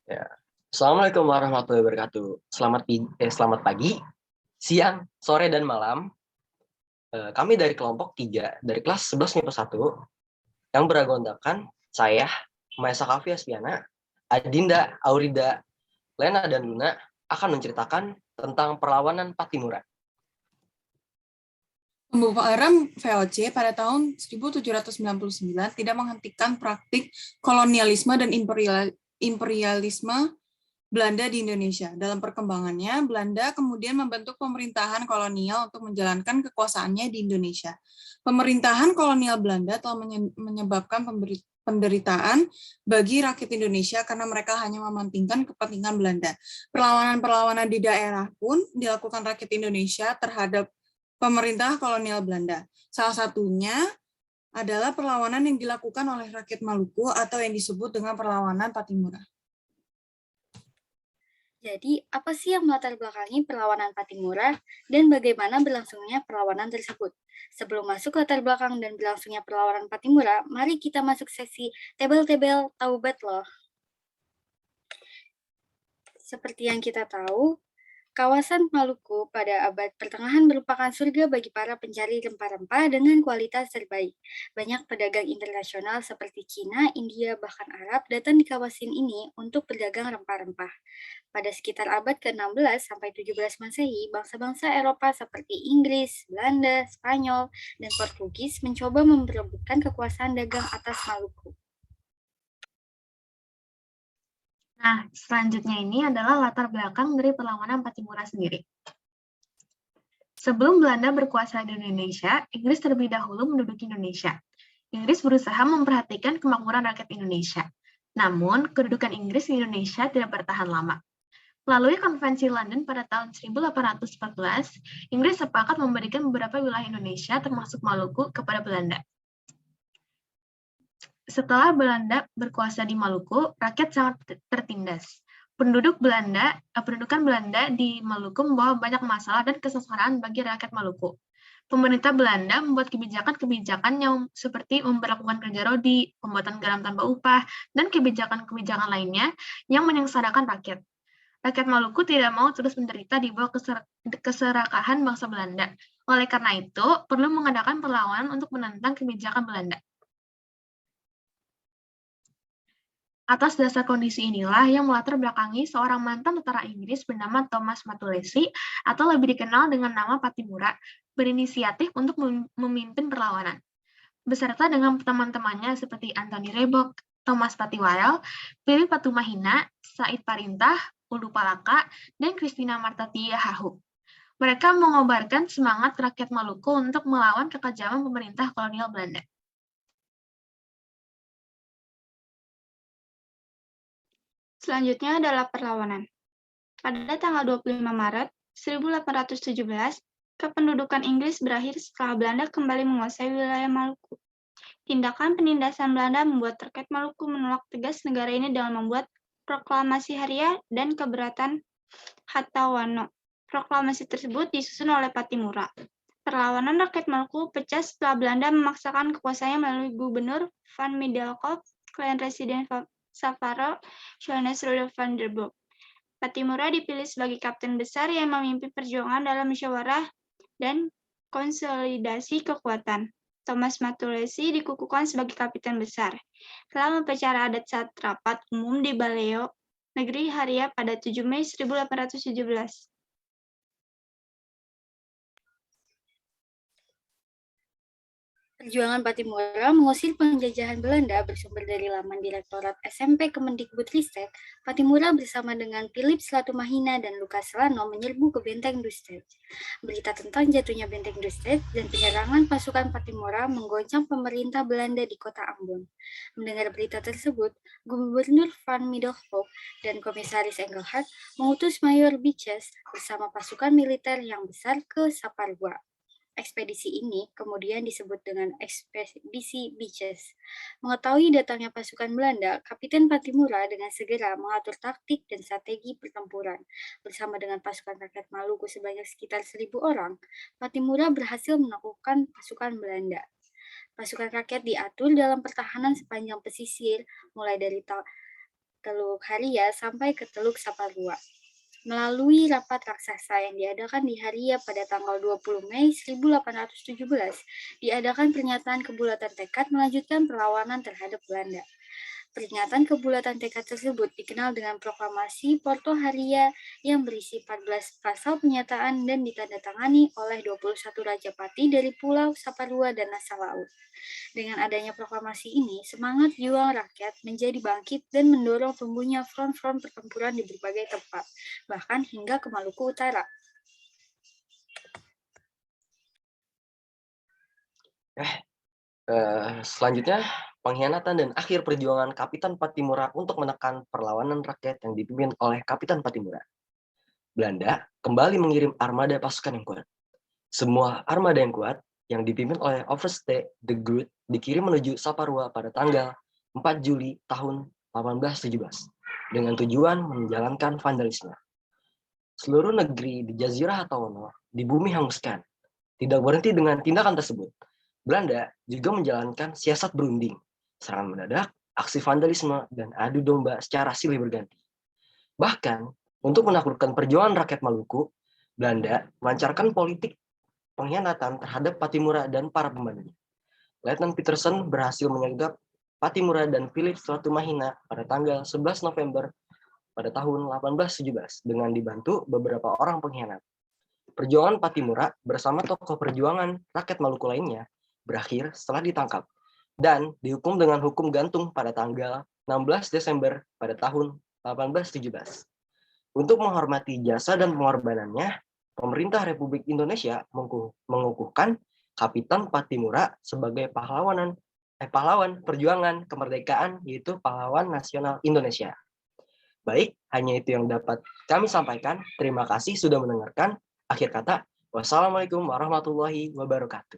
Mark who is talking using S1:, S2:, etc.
S1: Ya. Assalamualaikum warahmatullahi wabarakatuh. Selamat pagi, siang, sore, dan malam. Kami dari kelompok 3, dari kelas 11 MIPA 1, yang beragamakan saya, Maesa Kavi Aspiana, Adinda, Aurida, Lena, dan Luna akan menceritakan tentang perlawanan Patimura.
S2: Pembubaran VOC pada tahun 1799 tidak menghentikan praktik kolonialisme dan imperialisme Belanda di Indonesia. Dalam perkembangannya, Belanda kemudian membentuk pemerintahan kolonial untuk menjalankan kekuasaannya di Indonesia. Pemerintahan kolonial Belanda telah menyebabkan penderitaan bagi rakyat Indonesia karena mereka hanya mementingkan kepentingan Belanda. Perlawanan-perlawanan di daerah pun dilakukan rakyat Indonesia terhadap pemerintah kolonial Belanda. Salah satunya adalah perlawanan yang dilakukan oleh rakyat Maluku atau yang disebut dengan perlawanan Patimura.
S3: Jadi, apa sih yang melatar belakangi perlawanan Patimura dan bagaimana berlangsungnya perlawanan tersebut? Sebelum masuk latar belakang dan berlangsungnya perlawanan Patimura, mari kita masuk sesi tebel-tebel tahu bet loh. Seperti yang kita tahu, kawasan Maluku pada abad pertengahan merupakan surga bagi para pencari rempah-rempah dengan kualitas terbaik. Banyak pedagang internasional seperti Cina, India, bahkan Arab datang di kawasan ini untuk berdagang rempah-rempah. Pada sekitar abad ke-16 sampai 17 Masehi, bangsa-bangsa Eropa seperti Inggris, Belanda, Spanyol, dan Portugis mencoba memperebutkan kekuasaan dagang atas Maluku.
S4: Nah, selanjutnya ini adalah latar belakang dari perlawanan Patimura sendiri. Sebelum Belanda berkuasa di Indonesia, Inggris terlebih dahulu menduduki Indonesia. Inggris berusaha memperhatikan kemakmuran rakyat Indonesia. Namun, kedudukan Inggris di Indonesia tidak bertahan lama. Melalui Konvensi London pada tahun 1814, Inggris sepakat memberikan beberapa wilayah Indonesia, termasuk Maluku, kepada Belanda. Setelah Belanda berkuasa di Maluku, rakyat sangat tertindas. Pendudukan Belanda di Maluku membawa banyak masalah dan kesengsaraan bagi rakyat Maluku. Pemerintah Belanda membuat kebijakan-kebijakan yang seperti memperlakukan kerja rodi, pembuatan garam tanpa upah, dan kebijakan-kebijakan lainnya yang menyengsarakan rakyat. Rakyat Maluku tidak mau terus menderita di bawah keserakahan bangsa Belanda. Oleh karena itu, perlu mengadakan perlawanan untuk menentang kebijakan Belanda. Atas dasar kondisi inilah yang melatar belakangi seorang mantan tentara Inggris bernama Thomas Matulesi atau lebih dikenal dengan nama Patimura, berinisiatif untuk memimpin perlawanan. Beserta dengan teman-temannya seperti Anthony Rebok, Thomas Patiwarel, Philip Patumahina, Said Parintah, Ulu Palaka, dan Christina Martatia Hahu. Mereka mengobarkan semangat rakyat Maluku untuk melawan kekejaman pemerintah kolonial Belanda.
S5: Selanjutnya adalah perlawanan. Pada tanggal 25 Maret 1817, kependudukan Inggris berakhir setelah Belanda kembali menguasai wilayah Maluku. Tindakan penindasan Belanda membuat rakyat Maluku menolak tegas negara ini dengan membuat proklamasi Haria dan keberatan Hatta Wano. Proklamasi tersebut disusun oleh Patimura. Perlawanan rakyat Maluku pecah setelah Belanda memaksakan kekuasaannya melalui Gubernur Van Middelkoop, Klan Residen Savaro, Johannes Rudolf van der Boom. Patimura dipilih sebagai kapten besar yang memimpin perjuangan dalam musyawarah dan konsolidasi kekuatan. Thomas Matulesi dikukuhkan sebagai kapten besar. Telah mempercara adat saat rapat umum di Baleo, negeri Haria pada 7 Mei 1817.
S3: Perjuangan Patimura mengusir penjajahan Belanda bersumber dari laman Direktorat SMP Kemendikbudristek. Patimura bersama dengan Philip Slatumahina dan Lukas Selano menyerbu ke Benteng Dustet. Berita tentang jatuhnya Benteng Dustet dan penyerangan pasukan Patimura menggoncang pemerintah Belanda di kota Ambon. Mendengar berita tersebut, Gubernur Van Middelkoop dan Komisaris Engelhard mengutus Mayor Beaches bersama pasukan militer yang besar ke Saparua. Ekspedisi ini kemudian disebut dengan Ekspedisi Beaches. Mengetahui datangnya pasukan Belanda, Kapiten Patimura dengan segera mengatur taktik dan strategi pertempuran. Bersama dengan pasukan rakyat Maluku sebanyak sekitar 1.000 orang, Patimura berhasil menaklukkan pasukan Belanda. Pasukan rakyat diatur dalam pertahanan sepanjang pesisir, mulai dari Teluk Haria sampai ke Teluk Saparua. Melalui rapat raksasa yang diadakan di Haria pada tanggal 20 Mei 1817, diadakan pernyataan kebulatan tekad melanjutkan perlawanan terhadap Belanda. Pernyataan kebulatan tekad tersebut dikenal dengan Proklamasi Porto Haria yang berisi 14 pasal pernyataan dan ditandatangani oleh 21 rajapati dari Pulau Saparua dan Nasar Laut. Dengan adanya proklamasi ini, semangat juang rakyat menjadi bangkit dan mendorong tumbuhnya front-front pertempuran di berbagai tempat, bahkan hingga ke Maluku Utara.
S1: Selanjutnya, pengkhianatan dan akhir perjuangan Kapitan Patimura untuk menekan perlawanan rakyat yang dipimpin oleh Kapitan Patimura. Belanda kembali mengirim armada pasukan yang kuat. Semua armada yang kuat yang dipimpin oleh Overste the Groot dikirim menuju Saparua pada tanggal 4 Juli tahun 1817 dengan tujuan menjalankan vandalisme. Seluruh negeri di Jazirah Hataono di bumi hanguskan. Tidak berhenti dengan tindakan tersebut, Belanda juga menjalankan siasat berunding, serangan mendadak, aksi vandalisme, dan adu domba secara silih berganti. Bahkan, untuk menaklukkan perjuangan rakyat Maluku, Belanda melancarkan politik pengkhianatan terhadap Patimura dan para pembantunya. Letnan Peterson berhasil menyegap Patimura dan Philip Selatumahina pada tanggal 11 November pada tahun 1817 dengan dibantu beberapa orang pengkhianat. Perjuangan Patimura bersama tokoh perjuangan rakyat Maluku lainnya berakhir setelah ditangkap dan dihukum dengan hukum gantung pada tanggal 16 Desember pada tahun 1817. Untuk menghormati jasa dan pengorbanannya, pemerintah Republik Indonesia mengukuhkan Kapitan Patimura sebagai pahlawan perjuangan kemerdekaan, yaitu pahlawan nasional Indonesia. Baik, hanya itu yang dapat kami sampaikan. Terima kasih sudah mendengarkan. Akhir kata, wassalamualaikum warahmatullahi wabarakatuh.